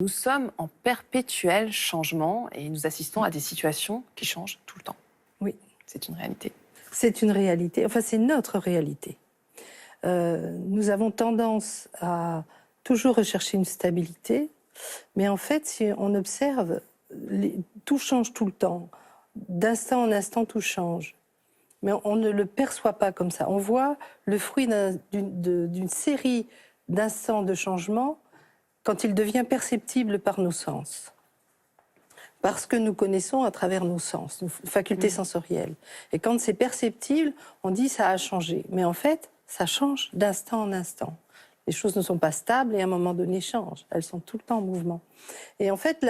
Nous sommes en perpétuel changement et nous assistons à des situations qui changent tout le temps. Oui, C'est une réalité. c'est une réalité. Enfin, c'est notre réalité. Nous avons tendance à toujours rechercher une stabilité, mais en fait, si on observe, tout change tout le temps. D'instant en instant, tout change. Mais on ne le perçoit pas comme ça. On voit le fruit d'une série d'instants de changement quand il devient perceptible par nos sens. Parce que nous connaissons à travers nos sens, nos facultés sensorielles. Et quand c'est perceptible, on dit ça a changé. Mais en fait, ça change d'instant en instant. Les choses ne sont pas stables et à un moment donné changent. Elles sont tout le temps en mouvement. Et en fait,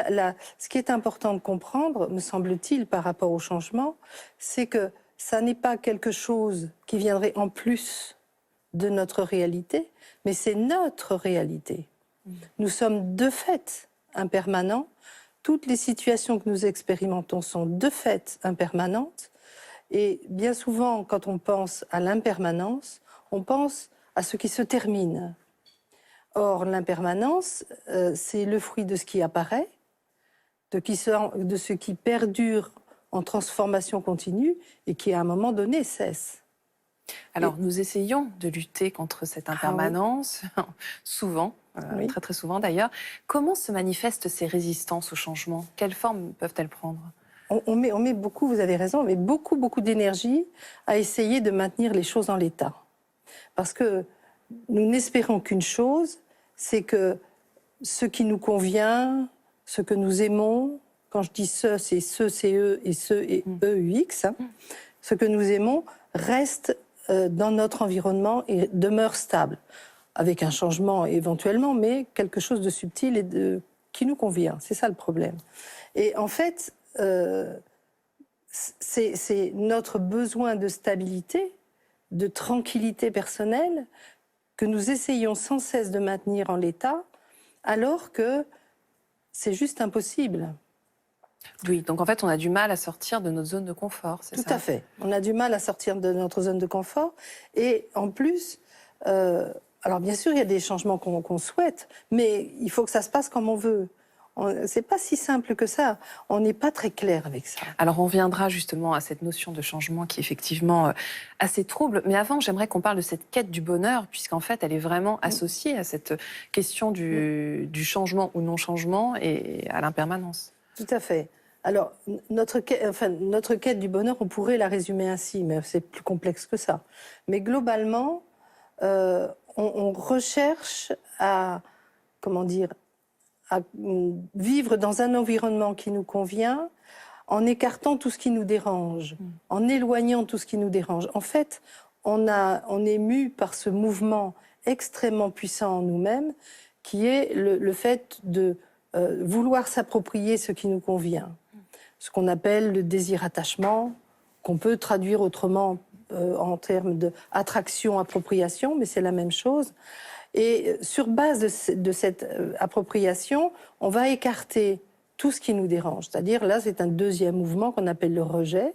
ce qui est important de comprendre, me semble-t-il, par rapport au changement, c'est que ça n'est pas quelque chose qui viendrait en plus de notre réalité, mais c'est notre réalité. Nous sommes de fait impermanents. Toutes les situations que nous expérimentons sont de fait impermanentes. Et bien souvent, quand on pense à l'impermanence, on pense à ce qui se termine. Or, l'impermanence, c'est le fruit de ce qui apparaît, de ce qui perdure en transformation continue et qui, à un moment donné, cesse. Alors, nous essayons de lutter contre cette impermanence, souvent, Oui. très très souvent d'ailleurs. Comment se manifestent ces résistances au changement? Quelles formes peuvent-elles prendre? On met beaucoup, vous avez raison, on met beaucoup d'énergie à essayer de maintenir les choses en l'état. Parce que nous n'espérons qu'une chose, c'est que ce qui nous convient, ce que nous aimons, quand je dis c'est eux, et ce, et EUX, hein, ce que nous aimons reste dans notre environnement et demeure stable, avec un changement éventuellement, mais quelque chose de subtil et qui nous convient. C'est ça le problème. Et en fait, c'est notre besoin de stabilité, de tranquillité personnelle, que nous essayons sans cesse de maintenir en l'état, alors que c'est juste impossible. Oui, donc en fait, on a du mal à sortir de notre zone de confort, c'est ça? Tout à fait. On a du mal à sortir de notre zone de confort. Et en plus, alors bien sûr, il y a des changements qu'on souhaite, mais il faut que ça se passe comme on veut. C'est pas si simple que ça. On n'est pas très clair avec ça. Alors, on viendra justement à cette notion de changement qui est effectivement assez trouble. Mais avant, j'aimerais qu'on parle de cette quête du bonheur, puisqu'en fait, elle est vraiment associée à cette question du changement ou non-changement et à l'impermanence. Tout à fait. Alors, notre quête du bonheur, on pourrait la résumer ainsi, mais c'est plus complexe que ça. Mais globalement, on recherche à, comment dire, à vivre dans un environnement qui nous convient, en écartant tout ce qui nous dérange, en éloignant tout ce qui nous dérange. En fait, on est mu par ce mouvement extrêmement puissant en nous-mêmes, qui est le fait de vouloir s'approprier ce qui nous convient. Ce qu'on appelle le désir-attachement, qu'on peut traduire autrement en termes d'attraction-appropriation, mais c'est la même chose. Et sur base de cette appropriation, on va écarter tout ce qui nous dérange. C'est-à-dire, là, c'est un deuxième mouvement qu'on appelle le rejet,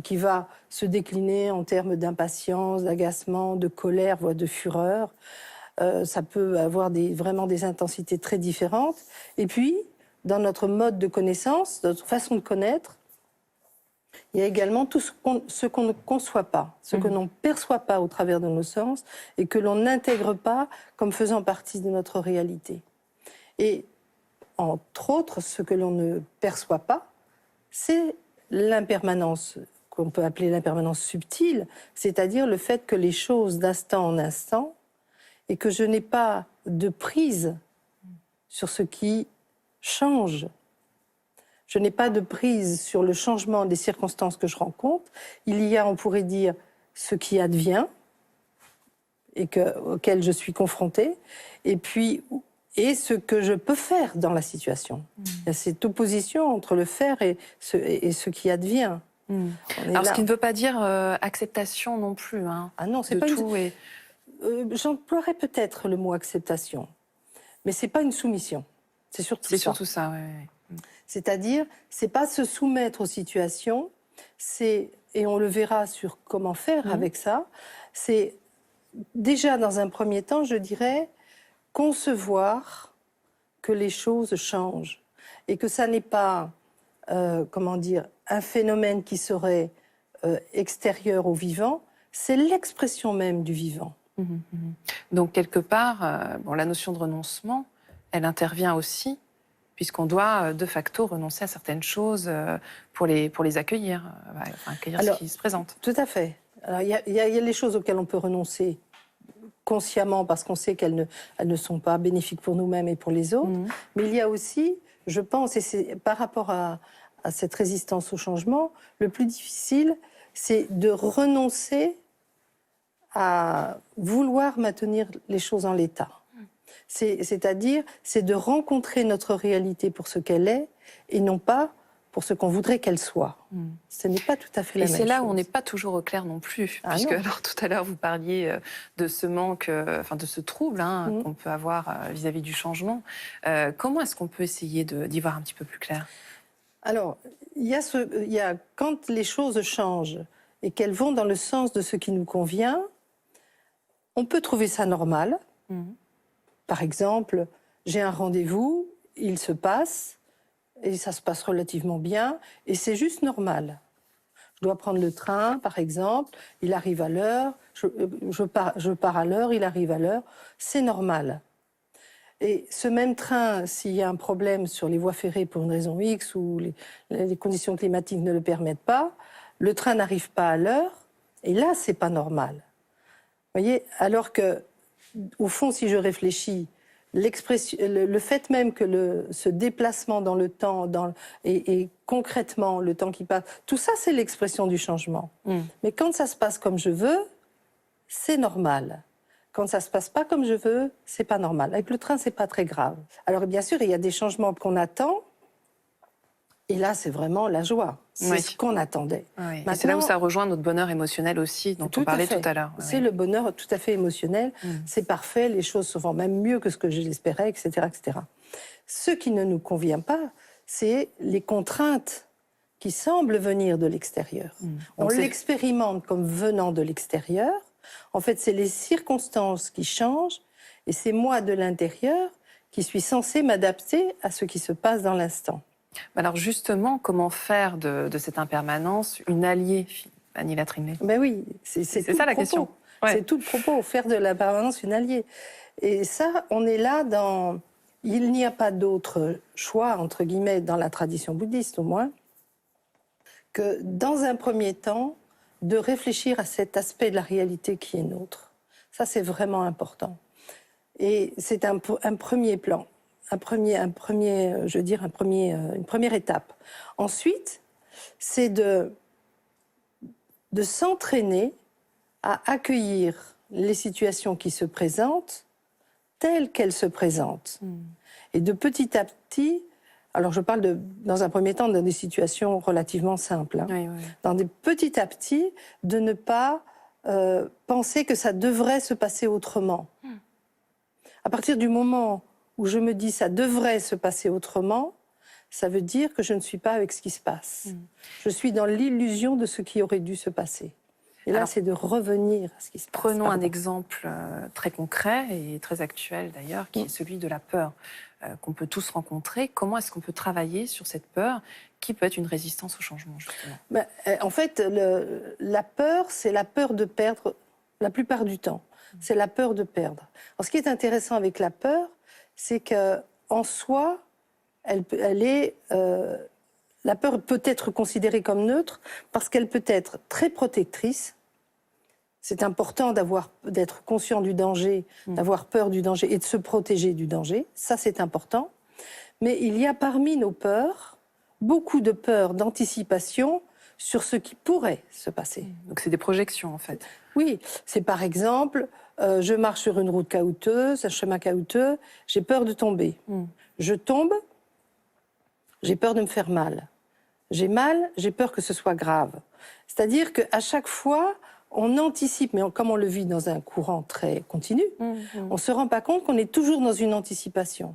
qui va se décliner en termes d'impatience, d'agacement, de colère, voire de fureur. Ça peut avoir vraiment des intensités très différentes. Et puis, dans notre mode de connaissance, notre façon de connaître, il y a également tout ce qu'on ne conçoit pas, ce que l'on ne perçoit pas au travers de nos sens et que l'on n'intègre pas comme faisant partie de notre réalité. Et entre autres, ce que l'on ne perçoit pas, c'est l'impermanence, qu'on peut appeler l'impermanence subtile, c'est-à-dire le fait que les choses d'instant en instant, et que je n'ai pas de prise sur ce qui change. Je n'ai pas de prise sur le changement des circonstances que je rencontre. Il y a, on pourrait dire, ce qui advient et auquel je suis confrontée, et ce que je peux faire dans la situation. Il y a cette opposition entre le faire et ce qui advient. Alors, ce qui ne veut pas dire acceptation non plus. Hein, ah non, c'est de pas tout une... J'emploierais peut-être le mot acceptation, mais c'est pas une soumission. C'est surtout ça. C'est surtout ça, oui. C'est-à-dire, c'est pas se soumettre aux situations, et on le verra sur comment faire avec ça, c'est déjà dans un premier temps, je dirais, concevoir que les choses changent et que ça n'est pas, comment dire, un phénomène qui serait extérieur au vivant, c'est l'expression même du vivant. Donc, quelque part, la notion de renoncement, elle intervient aussi, puisqu'on doit de facto renoncer à certaines choses pour les accueillir, accueillir ce qui se présente. Tout à fait. Alors, il y a les choses auxquelles on peut renoncer consciemment parce qu'on sait qu'elles ne sont pas bénéfiques pour nous-mêmes et pour les autres. Mais il y a aussi, je pense, et c'est par rapport à cette résistance au changement, le plus difficile, c'est de renoncer à vouloir maintenir les choses en l'état. C'est-à-dire, c'est de rencontrer notre réalité pour ce qu'elle est et non pas pour ce qu'on voudrait qu'elle soit. Ce n'est pas tout à fait la même chose. Et c'est là où on n'est pas toujours au clair non plus, puisque alors, tout à l'heure vous parliez de ce manque, de ce trouble qu'on peut avoir vis-à-vis du changement. Comment est-ce qu'on peut essayer d'y voir un petit peu plus clair? Alors, il y a quand les choses changent et qu'elles vont dans le sens de ce qui nous convient, on peut trouver ça normal. Par exemple, j'ai un rendez-vous, il se passe, et ça se passe relativement bien, et c'est juste normal. Je dois prendre le train, par exemple, il arrive à l'heure, je pars à l'heure, il arrive à l'heure, c'est normal. Et ce même train, s'il y a un problème sur les voies ferrées pour une raison X ou les conditions climatiques ne le permettent pas, le train n'arrive pas à l'heure, et là, c'est pas normal. Vous voyez, alors que, au fond, si je réfléchis, le fait même que ce déplacement dans le temps et concrètement le temps qui passe, tout ça, c'est l'expression du changement. Mais quand ça se passe comme je veux, c'est normal. Quand ça se passe pas comme je veux, c'est pas normal. Avec le train, c'est pas très grave. Alors bien sûr, il y a des changements qu'on attend. Et là, c'est vraiment la joie. C'est ce qu'on attendait. Et c'est là où ça rejoint notre bonheur émotionnel aussi, dont on parlait tout à l'heure. C'est le bonheur tout à fait émotionnel. C'est parfait, les choses se vont même mieux que ce que je l'espérais, etc., etc. Ce qui ne nous convient pas, c'est les contraintes qui semblent venir de l'extérieur. On l'expérimente comme venant de l'extérieur. En fait, c'est les circonstances qui changent et c'est moi de l'intérieur qui suis censée m'adapter à ce qui se passe dans l'instant. Alors justement, comment faire de cette impermanence une alliée, Annie Latrinley? Ben oui, c'est ça la question. C'est tout le propos, faire de l'impermanence une alliée. Et ça, on est là dans... Il n'y a pas d'autre choix, entre guillemets, dans la tradition bouddhiste au moins, que dans un premier temps, de réfléchir à cet aspect de la réalité qui est nôtre. Ça, c'est vraiment important. Et c'est un premier plan. Une première étape. Ensuite, c'est de s'entraîner à accueillir les situations qui se présentent telles qu'elles se présentent. Et de petit à petit, alors je parle dans un premier temps dans des situations relativement simples, petit à petit, de ne pas penser que ça devrait se passer autrement. À partir du moment où je me dis ça devrait se passer autrement, ça veut dire que je ne suis pas avec ce qui se passe. Je suis dans l'illusion de ce qui aurait dû se passer. Et là, c'est de revenir à ce qui se passe. Prenons un exemple très concret et très actuel d'ailleurs, qui est celui de la peur qu'on peut tous rencontrer. Comment est-ce qu'on peut travailler sur cette peur qui peut être une résistance au changement, justement? En fait, la peur, c'est la peur de perdre la plupart du temps. C'est la peur de perdre. Alors, ce qui est intéressant avec la peur, c'est qu'en soi, la peur peut être considérée comme neutre parce qu'elle peut être très protectrice. C'est important d'être conscient du danger, d'avoir peur du danger et de se protéger du danger. Ça, c'est important. Mais il y a parmi nos peurs beaucoup de peurs d'anticipation sur ce qui pourrait se passer. Donc c'est des projections, en fait. Oui, c'est par exemple... je marche sur une route caouteuse, un chemin caouteux, j'ai peur de tomber. Je tombe, j'ai peur de me faire mal. J'ai mal, j'ai peur que ce soit grave. C'est-à-dire qu'à chaque fois, on anticipe, mais comme on le vit dans un courant très continu, on ne se rend pas compte qu'on est toujours dans une anticipation.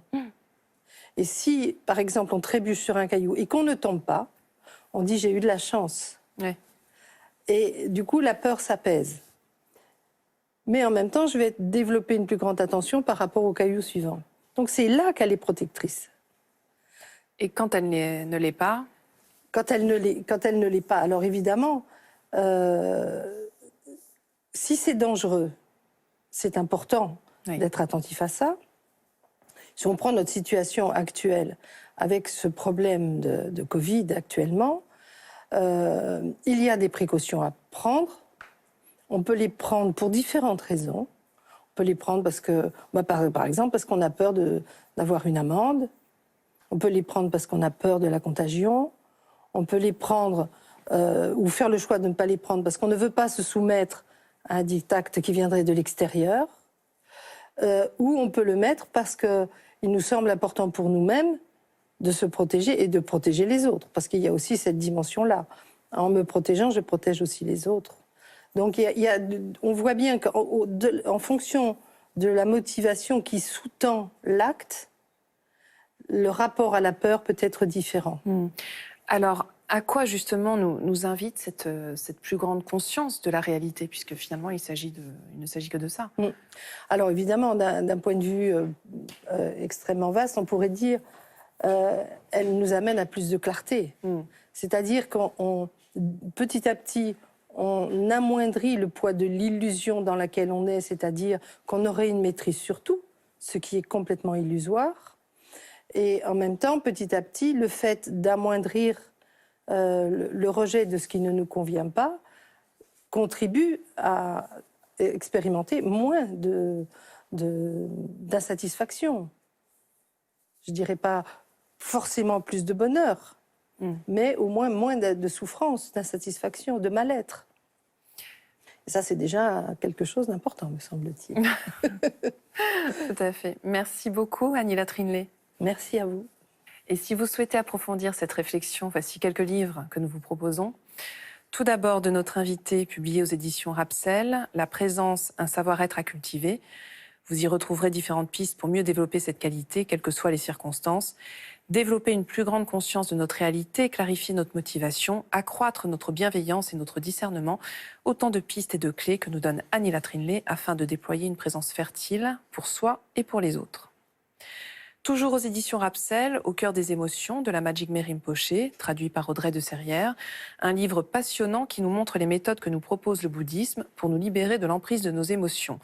Et si, par exemple, on trébuche sur un caillou et qu'on ne tombe pas, on dit « j'ai eu de la chance ». Et du coup, la peur s'apaise. Mais en même temps, je vais développer une plus grande attention par rapport au caillou suivant. Donc c'est là qu'elle est protectrice. Et quand elle ne l'est pas? Quand elle ne l'est pas, alors évidemment, si c'est dangereux, c'est important d'être attentif à ça. Si on prend notre situation actuelle avec ce problème de Covid actuellement, il y a des précautions à prendre. On peut les prendre pour différentes raisons. On peut les prendre parce que, par exemple, parce qu'on a peur d'avoir une amende. On peut les prendre parce qu'on a peur de la contagion. On peut les prendre ou faire le choix de ne pas les prendre parce qu'on ne veut pas se soumettre à un diktat qui viendrait de l'extérieur. Ou on peut le mettre parce qu'il nous semble important pour nous-mêmes de se protéger et de protéger les autres. Parce qu'il y a aussi cette dimension-là. En me protégeant, je protège aussi les autres. Donc on voit bien qu'en fonction de la motivation qui sous-tend l'acte, le rapport à la peur peut être différent. Alors, à quoi justement nous invite cette plus grande conscience de la réalité, puisque finalement il ne s'agit que de ça? Alors évidemment, d'un point de vue extrêmement vaste, on pourrait dire elle nous amène à plus de clarté. C'est-à-dire qu'on petit à petit, on amoindrit le poids de l'illusion dans laquelle on est, c'est-à-dire qu'on aurait une maîtrise sur tout, ce qui est complètement illusoire. Et en même temps, petit à petit, le fait d'amoindrir le rejet de ce qui ne nous convient pas contribue à expérimenter moins d'insatisfaction. Je ne dirais pas forcément plus de bonheur, mais au moins de souffrance, d'insatisfaction, de mal-être. Et ça, c'est déjà quelque chose d'important, me semble-t-il. Tout à fait. Merci beaucoup, Annie Trinley. Merci à vous. Et si vous souhaitez approfondir cette réflexion, voici quelques livres que nous vous proposons. Tout d'abord, de notre invité, publié aux éditions Rapsel, La présence, un savoir-être à cultiver. Vous y retrouverez différentes pistes pour mieux développer cette qualité, quelles que soient les circonstances. Développer une plus grande conscience de notre réalité, clarifier notre motivation, accroître notre bienveillance et notre discernement. Autant de pistes et de clés que nous donne Annie Trinley afin de déployer une présence fertile pour soi et pour les autres. Toujours aux éditions Rapsel, Au cœur des émotions, de la Magic Mary Rinpoché, traduit par Audrey de Serrières. Un livre passionnant qui nous montre les méthodes que nous propose le bouddhisme pour nous libérer de l'emprise de nos émotions.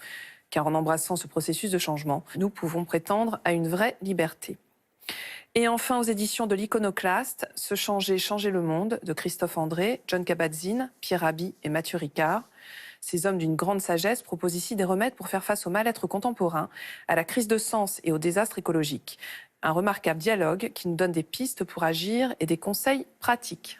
Car en embrassant ce processus de changement, nous pouvons prétendre à une vraie liberté. Et enfin, aux éditions de l'Iconoclaste, Se changer, changer le monde, de Christophe André, John Kabat-Zinn, Pierre Rabhi et Mathieu Ricard. Ces hommes d'une grande sagesse proposent ici des remèdes pour faire face au mal-être contemporain, à la crise de sens et au désastre écologique. Un remarquable dialogue qui nous donne des pistes pour agir et des conseils pratiques.